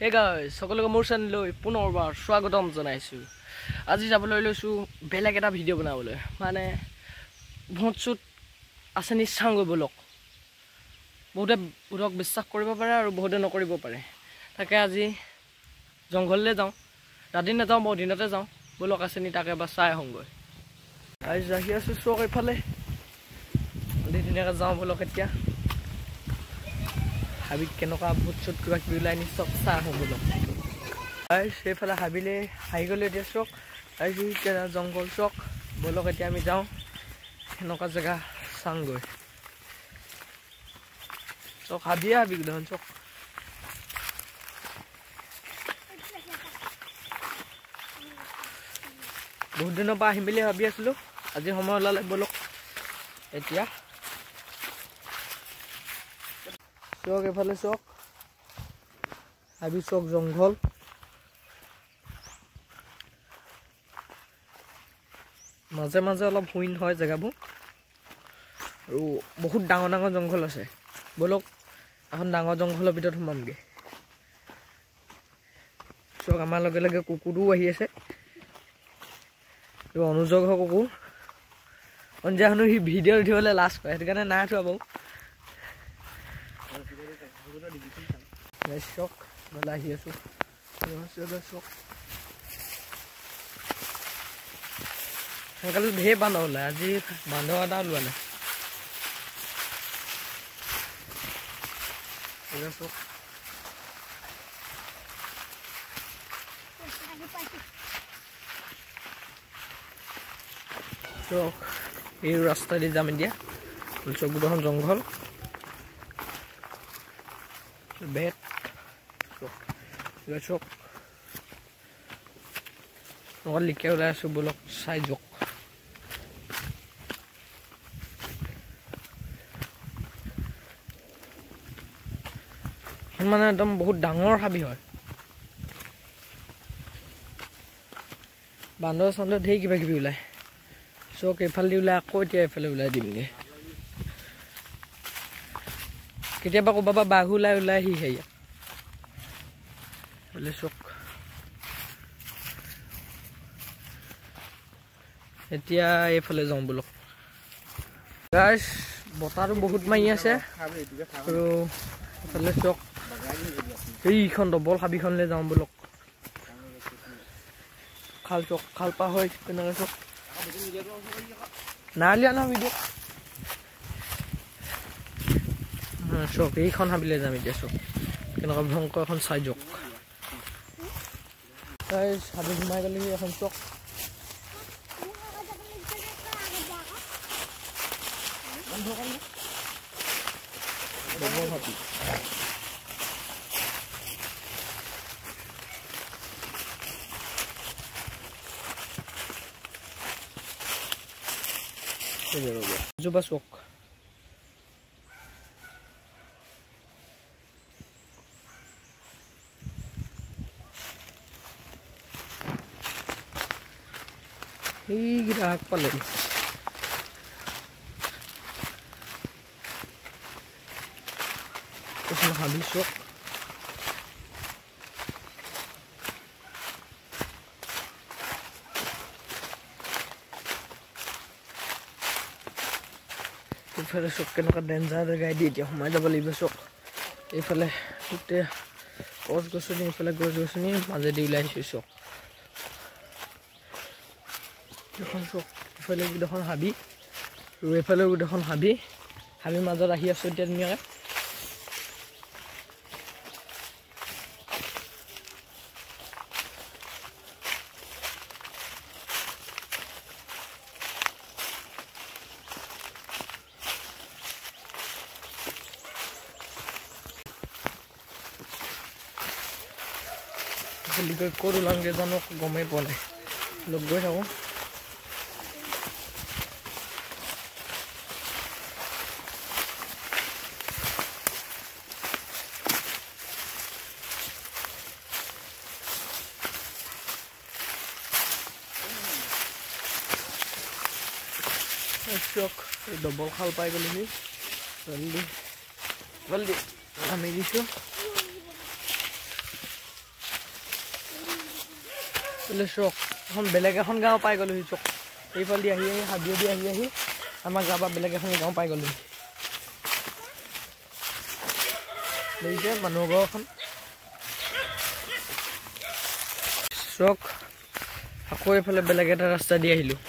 Hey guys, সকলোকে মোৰ চেনেললৈ পুনৰবাৰ স্বাগতম জনাইছো। আজি যাবলৈ লৈছো বেলেগ এটা ভিডিঅ' বনাবলৈ। মানে ভোটচুত আছে নি চাংগৈ বলক। বহুতে উৰক বিশ্বাস কৰিব পাৰে আৰু বহুতে নকৰিব পাৰে। তাকে আজি জংঘললৈ যাওঁ। ৰাতি নাযাওঁ, মই দিনতে যাওঁ। বলক আছে নি তাকে বা চাই আহোঁগৈ। আজি যাই আছো চক এইফালে। ধুনীয়াকৈ যাওঁ বলক এতিয়া। হাবিত কেনেকুৱা ভোটচুত কিবা কিবি ওলাই নি চব চাই আহোঁ বোলো। সেইফালে হাবিলে আহি গ'লো এতিয়া চক। আজি এতিয়া জংঘল চক বলক এতিয়া আমি যাওঁ সেনেকুৱা জেগা চাওঁগৈ। চক হাবিয়ে হাবি দেখোন চক। বহুত দিনৰ পৰা আহিম বুলি ভাবি আছিলোঁ। আজি সময় ওলালে বলক এতিয়া। চক এফালে চক হাবি চক জংঘল মাজে মাজে অলপ হুইন হয় জেগাবোৰ আৰু বহুত ডাঙৰ ডাঙৰ জংঘল আছে। বলক এখন ডাঙৰ জংঘলৰ ভিতৰত সোমামগৈ। চক আমাৰ লগে লগে কুকুৰো আহি আছে। অনুযোগ হয় কুকুৰ অঞ্জাখনো সি ভিডিঅ' উঠিবলৈ লাজ কৰে, সেইটো কাৰণে নাই উঠোৱা বাৰু। চক মেলা আহি আছো চক সোনকালে ঢেৰ বান্দৰ ওলায়। আজি বান্দৰ এটা ওলোৱা নাই। চক চক এই ৰাস্তা দি যাম এতিয়া। চক দুখন জংঘল বেট চক অকল লিখে ওলাই আছো বলক চাই যাওক। মানে একদম বহুত ডাঙৰ হাবি হয়। বান্দৰ চান্দৰ ঢেৰ কিবা কিবি ওলায়। চক এইফালে ওলাই আকৌ এতিয়া এইফালে ওলাই দিমগৈ। কেতিয়াবা ক'ৰবাৰ পৰা বাঘ ওলাই আহি সেয়া বোলে চক। এতিয়া এইফালে যাওঁ বলক। গাইছ বতাহটো বহুত মাৰি আছে আৰু এইফালে চক এইখন ডবল হাবিখনলৈ যাওঁ বলক। খাল চক খাল পা হয় তেনেকৈ চক নালিয়া নহয় ভিডিঅ' চক এইখন হাবিলৈ যাম এতিয়া। চক কেনেকুৱা ভয়ংকৰ এখন চাই যাওক। হাবি সোমাই গ'লে এখন চক জোবা চক এইকেইটা শাক পালে হাবি চক এইফালে চক কেনেকুৱা ডেঞ্জাৰ জেগাই দি এতিয়া সোমাই যাব লাগিব। চক এইফালে গোটেই গছ গছনি এইফালে গছ গছনি মাজেদি ওলাই আহিছোঁ। চক এখন চক ইফালে গোটেইখন হাবি আৰু এইফালেও গোটেইখন হাবি। হাবিৰ মাজত আহি আছোঁ এতিয়া ধুনীয়াকৈ। ক'ত ওলামগৈ জানো গমেই পোৱা নাই। লগ গৈ থাকোঁ। চক ডবল খাল পাই গ'লোহি। জলদি জলদি নামি দিছোঁ। চক এখন বেলেগ এখন গাঁও পাই গ'লোহি চক এইফালে দি আহি হাবিয়ে দি আহি আমাৰ গাঁৱৰ পৰা বেলেগ এখন গাঁও পাই গ'লোহি দেখিছে মানুহৰ ঘৰ এখন চক আকৌ এইফালে বেলেগ এটা ৰাস্তা দি আহিলোঁ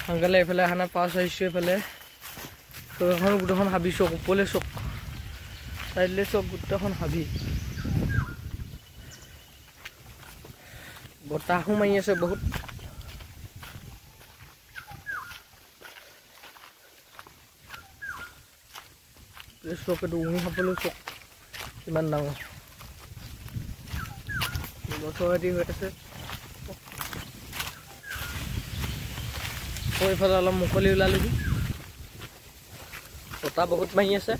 সোনকালে এইফালে আহা নাই পাছ আহিছোঁ এইফালে এখন গোটেইখন হাবি চক ওপৰলৈ চক চাইডলৈ চক গোটেইখন হাবি বতাহো মাৰি আছে বহুত চক এইটো উঙি খাবলৈ চক কিমান ডাঙৰ গছৰ হৈ আছে এইফালে অলপ মুকলি ওলালোহি বতাহ বহুত মাৰি আছে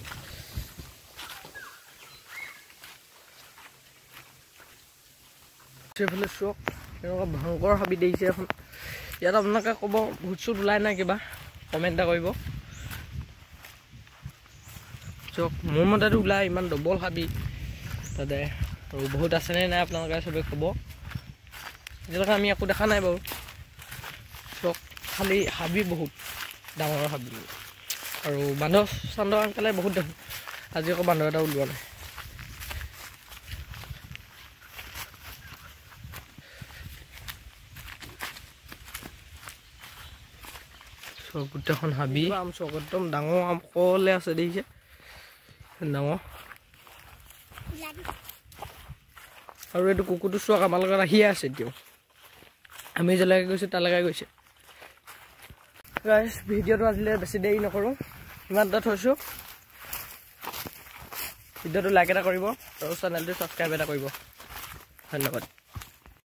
এইফালে চক এনেকুৱা ভয়ংকৰ হাবি দেখিছে এখন ইয়াত আপোনালোকে ক'ব ভূত চুত ওলাই নাই কিবা কমেণ্ট এটা কৰিব চক মোৰ মতেতো ওলাই ইমান ডবল হাবি তাতে আৰু বহুত আছেনে নাই আপোনালোকে চবেই ক'ব এতিয়ালৈকে আমি একো দেখা নাই বাৰু চক খালি হাবি বহুত ডাঙৰ হাবি আৰু বান্দৰ চান্দৰ আনকালে বহুত দেখোঁ আজি আকৌ বান্দৰ এটা ওলোৱা নাই চক গোটেইখন হাবি আম চক একদম ডাঙৰ আম কলে আছে দেখিছে ডাঙৰ আৰু এইটো কুকুৰটো চক আমাৰ লগত আহিয়ে আছে এতিয়াও আমি যেলৈকে গৈছোঁ তালৈকে গৈছে গাইছ ভিডিঅ'টো আজিলৈ বেছি দেৰি নকৰোঁ ইমান এটা থৈছোঁ ভিডিঅ'টো লাইক এটা কৰিব আৰু চেনেলটো ছাবস্ক্ৰাইব এটা কৰিব ধন্যবাদ